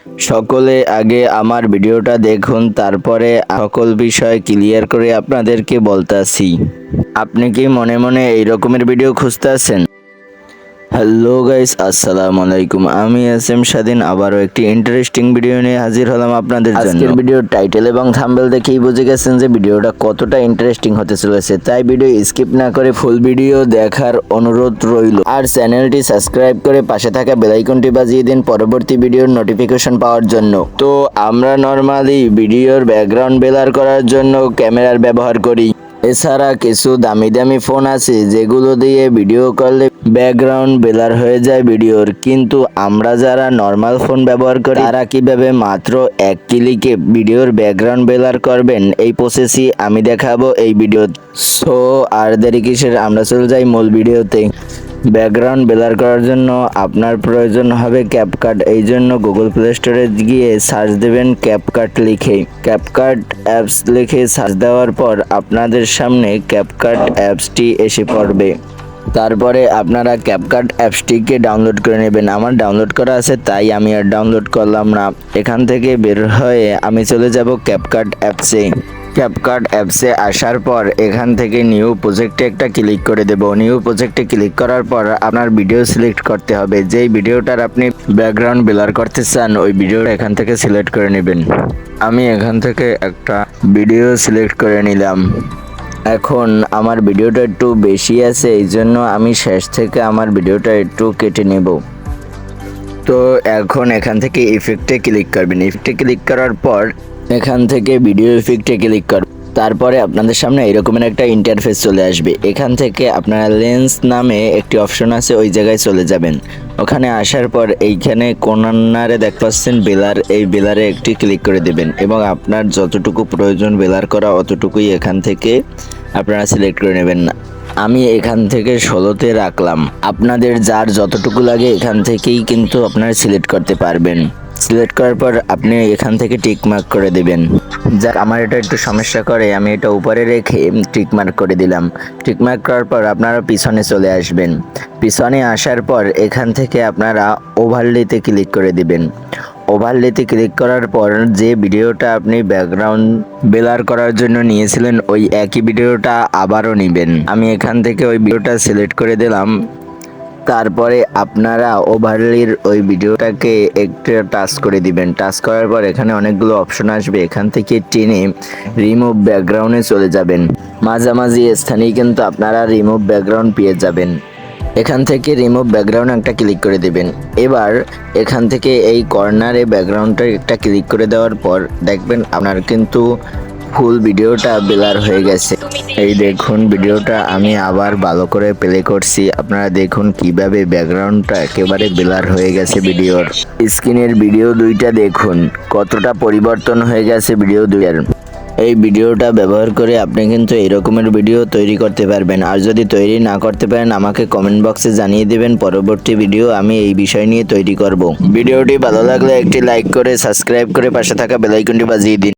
সকলে আগে আমার ভিডিওটা দেখুন, তারপরে সকল বিষয় ক্লিয়ার করে আপনাদেরকে বলতাছি। আপনি কি মনে মনে এই রকমের ভিডিও খুঁজতেছেন? হ্যালো গাইস, আসসালামু আলাইকুম। আমি এসএম স্বাধীন আবারও একটি ইন্টারেস্টিং ভিডিও নিয়ে হাজির হলাম আপনাদের জন্য। আজকের ভিডিওর টাইটেল এবং থাম্বনেল দেখেই বুঝে গেছেন যে ভিডিওটা কতটা ইন্টারেস্টিং হতে চলেছে, তাই ভিডিও স্কিপ না করে ফুল ভিডিও দেখার অনুরোধ রইল। আর চ্যানেলটি সাবস্ক্রাইব করে পাশে থাকা বেল আইকনটি বাজিয়ে দিন পরবর্তী ভিডিওর নোটিফিকেশন পাওয়ার জন্য। তো আমরা নরমালি ভিডিওর ব্যাকগ্রাউন্ড ব্লার করার জন্য ক্যামেরার ব্যবহার করি। এছাড়া কিছু দামি দামি ফোন আছে যেগুলো দিয়ে ভিডিও করলে ব্যাকগ্রাউন্ড ব্লার হয়ে যায় ভিডিওর, কিন্তু আমরা যারা নর্মাল ফোন ব্যবহার করি তারা কিভাবে মাত্র এক ক্লিকে ভিডিওর ব্যাকগ্রাউন্ড ব্লার করবেন এই প্রসেসই আমি দেখাবো এই ভিডিও। সো আর দেরি কিসের, আমরা চলে যাই মূল ভিডিওতে। ব্যাকগ্রাউন্ড ব্লার করার জন্য আপনার প্রয়োজন হবে ক্যাপকাট। এই জন্য গুগল প্লে স্টোরে গিয়ে সার্চ দেবেন ক্যাপকাট লিখে। ক্যাপকাট অ্যাপস লিখে সার্চ দেওয়ার পর আপনাদের সামনে ক্যাপকাট অ্যাপসটি এসে পড়বে। তারপরে আপনারা ক্যাপকাট অ্যাপসটিকে ডাউনলোড করে নেবেন। আমার ডাউনলোড করা আছে তাই আমি আর ডাউনলোড করলাম না। এখান থেকে বের হয়ে আমি চলে যাব ক্যাপকাট অ্যাপসে। ক্যাপকাট অ্যাপসে আসার পর এখান থেকে নিউ প্রজেক্টে একটা ক্লিক করে দেব। নিউ প্রজেক্টে ক্লিক করার পর আপনার ভিডিও সিলেক্ট করতে হবে। যেই ভিডিওটার আপনি ব্যাকগ্রাউন্ড ব্লার করতে চান ওই ভিডিওটা এখান থেকে সিলেক্ট করে নেবেন। আমি এখান থেকে একটা ভিডিও সিলেক্ট করে নিলাম। এখন আমার ভিডিওটা একটু বেশি আছে, এই জন্য আমি শেষ থেকে আমার ভিডিওটা একটু কেটে নেব। তো এখন এখান থেকে ইফেক্টে ক্লিক করবেন। ইফেক্টে ক্লিক করার পর এখান থেকে ভিডিও ইফেক্টে ক্লিক করবেন। তারপরে আপনাদের সামনে এরকমের একটা ইন্টারফেস চলে আসবে। এখান থেকে আপনারা লেন্স নামে একটি অপশন আছে, ওই জায়গায় চলে যাবেন। ওখানে আসার পর এইখানে কর্নারে দেখতে পাচ্ছেন বেলার, এই বেলারে একটি ক্লিক করে দেবেন এবং আপনার যতটুকু প্রয়োজন বেলার করা অতটুকুই এখান থেকে আপনারা সিলেক্ট করে নেবেন। আমি এখান থেকে 16তে রাখলাম। আপনাদের যার যতটুকু লাগে এখান থেকেই কিন্তু আপনারা সিলেক্ট করতে পারবেন। সিলেক্ট করার পর আপনি এখান থেকে টিক মার্ক করে দেবেন। যাক, আমার এটা একটু সমস্যা করে, আমি এটা উপরে রেখে টিক মার্ক করে দিলাম। টিক মার্ক করার পর আপনারা পিছনে চলে আসবেন। পিছনে আসার পর এখান থেকে আপনারা ওভারলেতে ক্লিক করে দিবেন। ওভারলেতে ক্লিক করার পর যে ভিডিওটা আপনি ব্যাকগ্রাউন্ড ব্লার করার জন্য নিয়েছিলেন ওই একই ভিডিওটা আবারও নেবেন। আমি এখান থেকে ওই ভিডিওটা সিলেক্ট করে দিলাম। তারপরে আপনারা ওভারলের ওই ভিডিওটাকে একটু টাচ করে দিবেন। টাচ করার পর এখানে অনেকগুলো অপশন আসবে, এখান থেকে টেনে রিমুভ ব্যাকগ্রাউন্ডে চলে যাবেন। মাঝামাঝি স্থানেই কিন্তু আপনারা রিমুভ ব্যাকগ্রাউন্ড পেয়ে যাবেন। এখান থেকে রিমুভ ব্যাকগ্রাউন্ড একটা ক্লিক করে দেবেন। এবার এখান থেকে এই কর্নারে ব্যাকগ্রাউন্ডটা একটা ক্লিক করে দেওয়ার পর দেখবেন আপনার কিন্তু ফুল ভিডিওটা ব্লার হয়ে গেছে। এই দেখুন ভিডিওটা আমি আবার ভালো করে প্লে করছি, আপনারা দেখুন কিভাবে ব্যাকগ্রাউন্ডটা একেবারে ব্লার হয়ে গেছে ভিডিওর। স্ক্রিনের ভিডিও দুইটা দেখুন কতটা পরিবর্তন হয়ে গেছে ভিডিও দুইয়ের। এই ভিডিওটা ব্যবহার করে আপনি কিন্তু এই রকমের ভিডিও তৈরি করতে পারবেন। আর যদি তৈরি না করতে পারেন আমাকে কমেন্ট বক্সে জানিয়ে দেবেন, পরবর্তী ভিডিও আমি এই বিষয় নিয়ে তৈরি করব। ভিডিওটি ভালো লাগলে একটি লাইক করে সাবস্ক্রাইব করে পাশে থাকা বেল আইকনটি বাজিয়ে দিন।